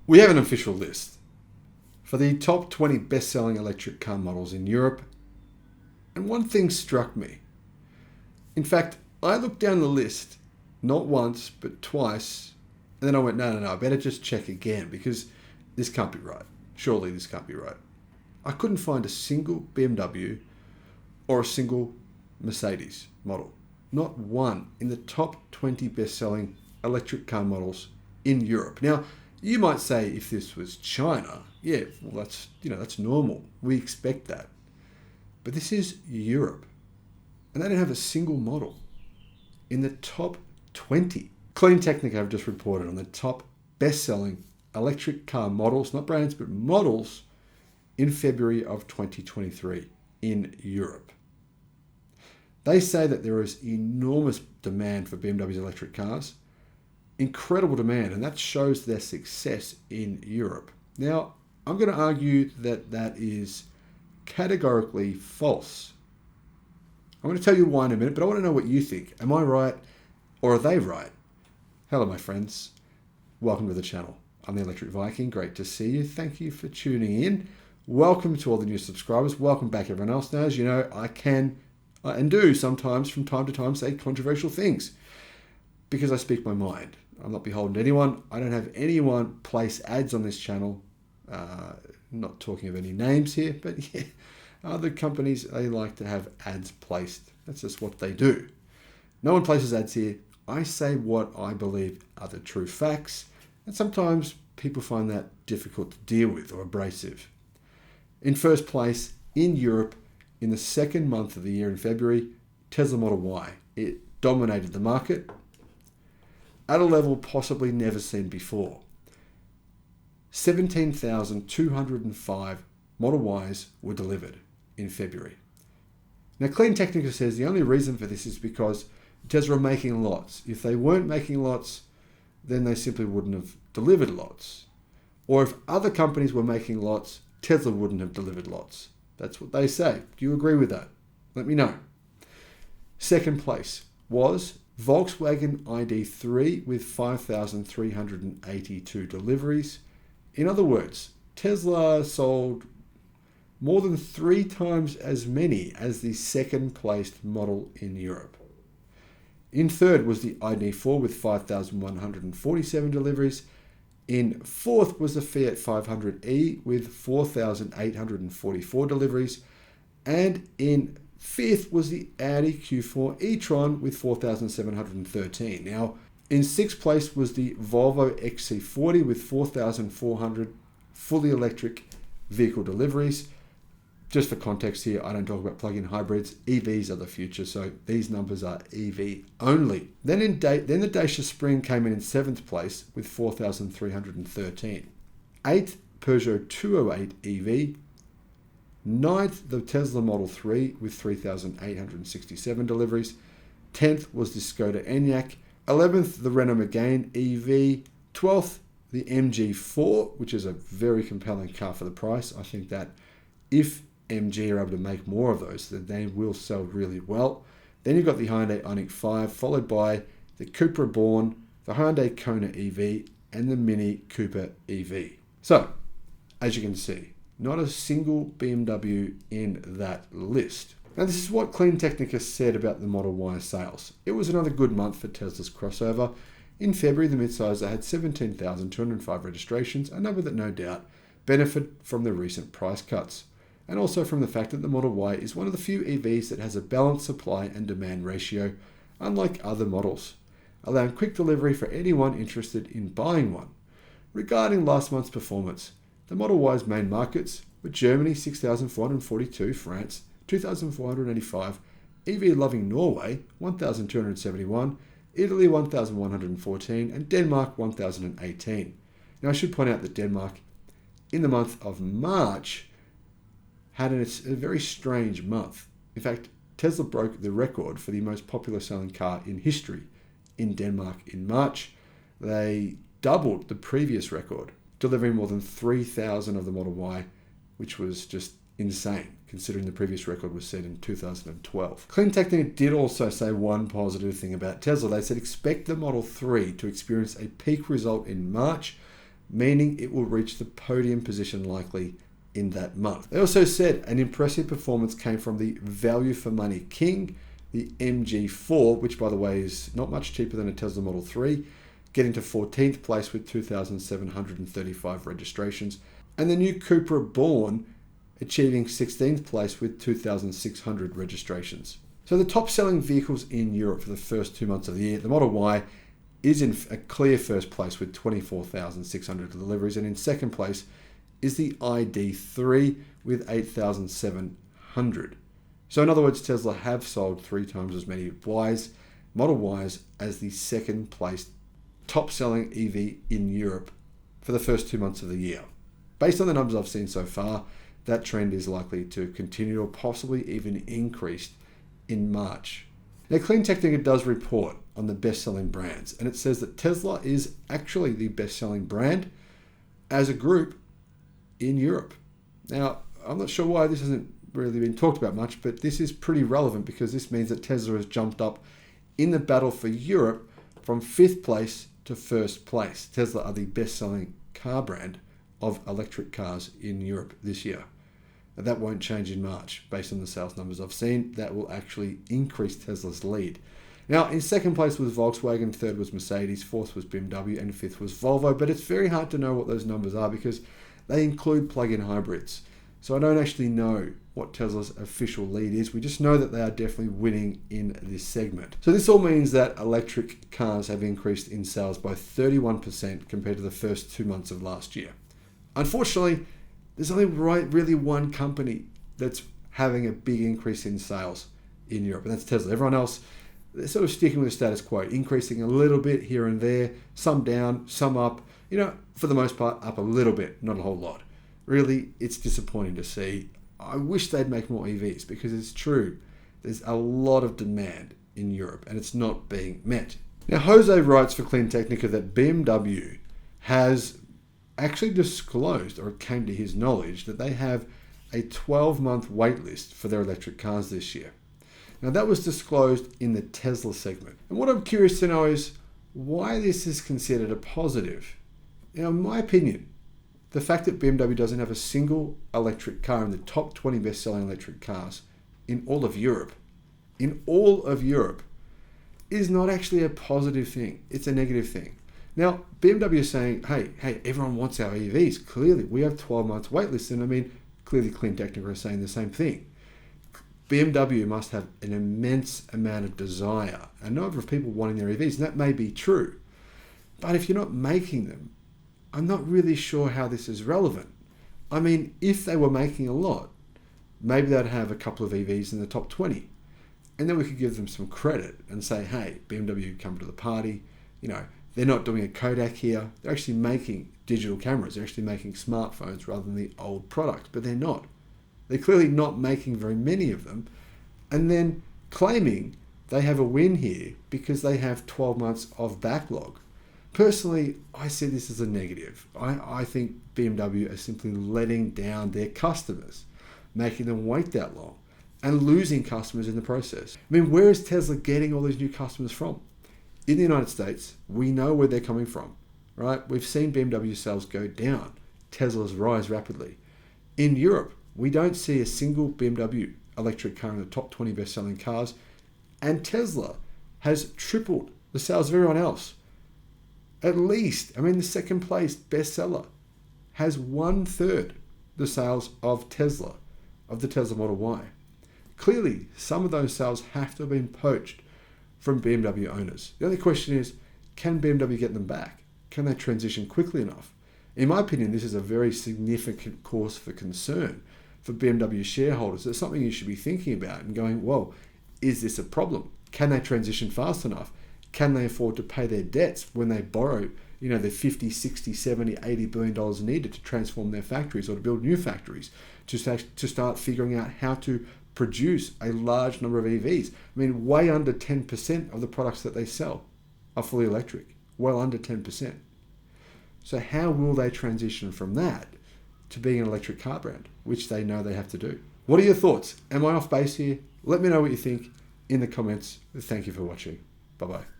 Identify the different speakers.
Speaker 1: We have an official list for the top 20 best-selling electric car models in Europe, and one thing struck me. In fact, I looked down the list not once but twice, and then I went, no, I better just check again because this can't be right. Surely this can't be right. I couldn't find a single BMW or a single Mercedes model. Not one in the top 20 best-selling electric car models in Europe. Now, you might say if this was China, yeah, well, that's normal. We expect that. But this is Europe, and they don't have a single model in the top 20. Clean Technica have just reported on the top best-selling electric car models, not brands, but models in February of 2023 in Europe. They say that there is enormous demand for BMW's electric cars, incredible demand, and that shows their success in Europe. Now, I'm going to argue that that is categorically false. I'm going to tell you why in a minute, but I want to know what you think. Am I right or are they right? Hello, my friends. Welcome to the channel. I'm the Electric Viking. Great to see you. Thank you for tuning in. Welcome to all the new subscribers. Welcome back, everyone else. Now, as you know, I can and do sometimes from time to time say controversial things because I speak my mind. I'm not beholden to anyone. I don't have anyone place ads on this channel. Not talking of any names here, but yeah, other companies, they like to have ads placed. That's just what they do. No one places ads here. I say what I believe are the true facts, and sometimes people find that difficult to deal with or abrasive. In first place, in Europe, in the second month of the year in February, Tesla Model Y. It dominated the market at a level possibly never seen before. 17,205 Model Ys were delivered in February. Now, Clean Technica says the only reason for this is because Tesla are making lots. If they weren't making lots, then they simply wouldn't have delivered lots. Or if other companies were making lots, Tesla wouldn't have delivered lots. That's what they say. Do you agree with that? Let me know. Second place was Volkswagen ID3 with 5,382 deliveries. In other words, Tesla sold more than 3 times as many as the second placed model in Europe. In third was the ID4 with 5,147 deliveries. In fourth was the Fiat 500e with 4,844 deliveries. And in fifth was the Audi Q4 e-tron with 4,713. Now, in sixth place was the Volvo XC40 with 4,400 fully electric vehicle deliveries. Just for context here, I don't talk about plug-in hybrids. EVs are the future, so these numbers are EV only. Then the Dacia Spring came in seventh place with 4,313. Eighth, Peugeot 208 EV. Ninth, the Tesla Model 3 with 3,867 deliveries. 10th was the Skoda Enyaq. 11th, the Renault Megane EV. 12th, the MG4, which is a very compelling car for the price. I think that if MG are able to make more of those, then they will sell really well. Then you've got the Hyundai Ioniq 5, followed by the Cupra Born, the Hyundai Kona EV, and the Mini Cooper EV. So, as you can see, not a single BMW in that list. Now, this is what Clean Technica said about the Model Y sales. It was another good month for Tesla's crossover. In February, the midsizer had 17,205 registrations, a number that no doubt benefit from the recent price cuts, and also from the fact that the Model Y is one of the few EVs that has a balanced supply and demand ratio, unlike other models, allowing quick delivery for anyone interested in buying one. Regarding last month's performance, the Model Y's main markets were Germany 6,442, France 2,485, EV-loving Norway 1,271, Italy 1,114, and Denmark 1,018. Now, I should point out that Denmark, in the month of March, had a very strange month. In fact, Tesla broke the record for the most popular selling car in history in Denmark in March. They doubled the previous record, delivering more than 3,000 of the Model Y, which was just insane, considering the previous record was set in 2012. Clean Technica did also say one positive thing about Tesla. They said expect the Model 3 to experience a peak result in March meaning it will reach the podium position likely in that month. They also said an impressive performance came from the value for money king, the MG4, which by the way is not much cheaper than a Tesla Model 3, getting to 14th place with 2,735 registrations, and the new Cupra Born achieving 16th place with 2,600 registrations. So the top selling vehicles in Europe for the first 2 months of the year, the Model Y is in a clear first place with 24,600 deliveries, and in second place is the ID3 with 8,700. So in other words, Tesla have sold 3 times as many Model Ys as the second place top selling EV in Europe for the first 2 months of the year. Based on the numbers I've seen so far, that trend is likely to continue or possibly even increase in March. Now, Clean Technica does report on the best-selling brands, and it says that Tesla is actually the best-selling brand as a group in Europe. Now, I'm not sure why this hasn't really been talked about much, but this is pretty relevant because this means that Tesla has jumped up in the battle for Europe from 5th place to 1st place. Tesla are the best-selling car brand of electric cars in Europe this year. Now, that won't change in March. Based on the sales numbers I've seen, that will actually increase Tesla's lead. Now, in second place was Volkswagen, third was Mercedes, fourth was BMW, and fifth was Volvo, but it's very hard to know what those numbers are because they include plug-in hybrids. So I don't actually know what Tesla's official lead is. We just know that they are definitely winning in this segment. So this all means that electric cars have increased in sales by 31% compared to the first 2 months of last year. Unfortunately, there's only really one company that's having a big increase in sales in Europe, and that's Tesla. Everyone else, they're sort of sticking with the status quo, increasing a little bit here and there, some down, some up, for the most part, up a little bit, not a whole lot. Really, it's disappointing to see. I wish they'd make more EVs because it's true. There's a lot of demand in Europe and it's not being met. Now, Jose writes for Clean Technica that BMW has actually disclosed, or it came to his knowledge, that they have a 12-month wait list for their electric cars this year. Now, that was disclosed in the Tesla segment. And what I'm curious to know is why this is considered a positive. Now, in my opinion, the fact that BMW doesn't have a single electric car in the top 20 best-selling electric cars in all of Europe, is not actually a positive thing. It's a negative thing. Now, BMW is saying, hey, everyone wants our EVs. Clearly, we have 12 months wait list. And clearly Clean Technica is saying the same thing. BMW must have an immense amount of desire, a number of people wanting their EVs, and that may be true. But if you're not making them, I'm not really sure how this is relevant. If they were making a lot, maybe they'd have a couple of EVs in the top 20. And then we could give them some credit and say, hey, BMW, come to the party. They're not doing a Kodak here. They're actually making digital cameras. They're actually making smartphones rather than the old product. But they're not. They're clearly not making very many of them. And then claiming they have a win here because they have 12 months of backlog. Personally, I see this as a negative. I think BMW are simply letting down their customers, making them wait that long and losing customers in the process. Where is Tesla getting all these new customers from? In the United States, we know where they're coming from, right? We've seen BMW sales go down, Tesla's rise rapidly. In Europe, we don't see a single BMW electric car in the top 20 best-selling cars, and Tesla has tripled the sales of everyone else. At least, the second place bestseller has 1/3 the sales of Tesla, of the Tesla Model Y. Clearly, some of those sales have to have been poached from BMW owners. The only question is, can BMW get them back? Can they transition quickly enough? In my opinion, this is a very significant cause for concern for BMW shareholders. It's something you should be thinking about and going, well, is this a problem? Can they transition fast enough? Can they afford to pay their debts when they borrow, the 50, 60, 70, $80 billion needed to transform their factories or to build new factories, to start figuring out how to produce a large number of EVs. Way under 10% of the products that they sell are fully electric, well under 10%. So how will they transition from that to being an electric car brand, which they know they have to do? What are your thoughts? Am I off base here? Let me know what you think in the comments. Thank you for watching. Bye-bye.